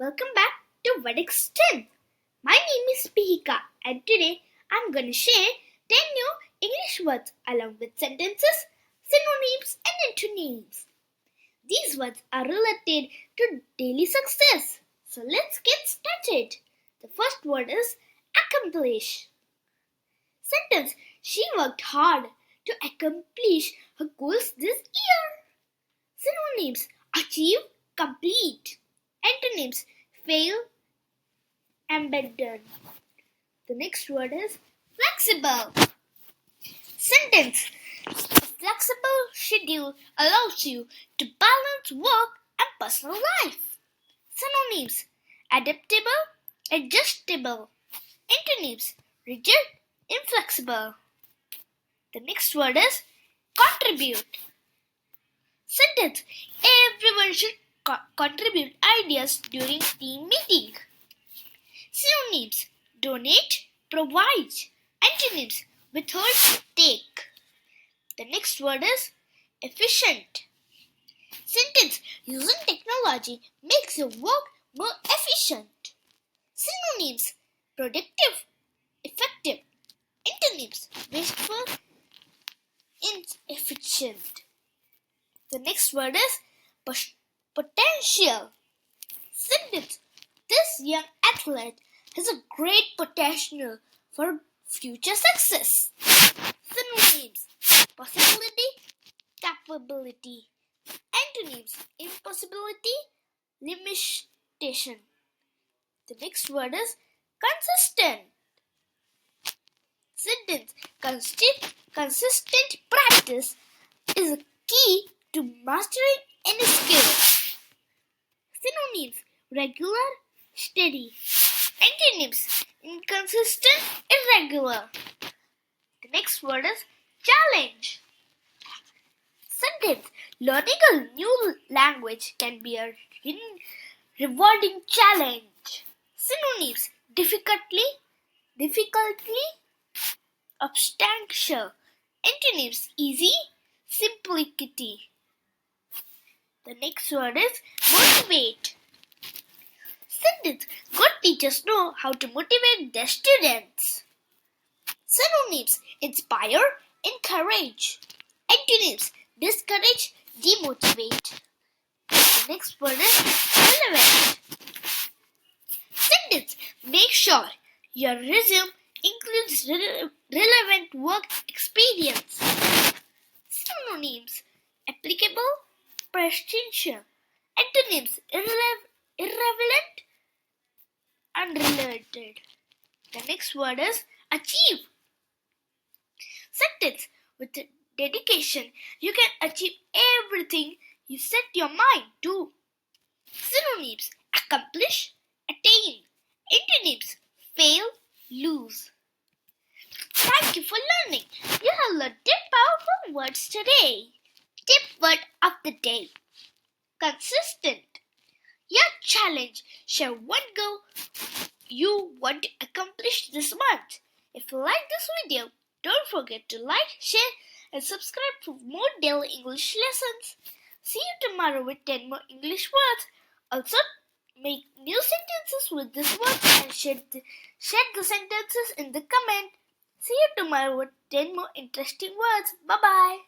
Welcome back to What Extent. My name is Pihika and today I'm going to share 10 new English words along with sentences, synonyms and antonyms. These words are related to daily success. So let's get started. The first word is accomplish. Sentence: She worked hard to accomplish her goals this year. Synonyms: achieve, complete. Antonyms: fail, abandon. The next word is flexible. Sentence: a flexible schedule allows you to balance work and personal life. Synonyms: adaptable, adjustable. Antonyms: rigid, inflexible. The next word is contribute. Sentence: everyone should contribute ideas during team meeting. Synonyms: donate, provide. Antonyms: withhold, take. The next word is efficient. Sentence: using technology makes your work more efficient. Synonyms: productive, effective. Antonyms: wasteful, inefficient. The next word is potential. Sentence: this young athlete has a great potential for future success. Synonyms: possibility, capability. Antonyms: impossibility, limitation. The next word is consistent. Sentence: consistent practice is a key to mastering any skill. Synonyms: regular, steady. Antonyms: inconsistent, irregular. The next word is challenge. Sentence: learning a new language can be a rewarding challenge. Synonyms: difficulty, substantial. Antonyms: easy, simplicity. The next word is motivate. Sentence: good teachers know how to motivate their students. Synonyms: inspire, encourage. Antonyms: discourage, demotivate. The next word is relevant. Sentence: make sure your resume includes relevant work experience. Synonyms: applicable, prestigious. Antonyms: irrelevant, unrelated. The next word is achieve. Sentence: with dedication, you can achieve everything you set your mind to. Synonyms: accomplish, attain. Antonyms: fail, lose. Thank you for learning. You have learned 10 powerful words today. Tip word of the day: consistent. Your challenge: share one goal you want to accomplish this month. If you like this video, don't forget to like, share and subscribe for more daily English lessons. See you tomorrow with 10 more English words. Also, make new sentences with this word and share the sentences in the comment. See you tomorrow with 10 more interesting words. Bye-bye.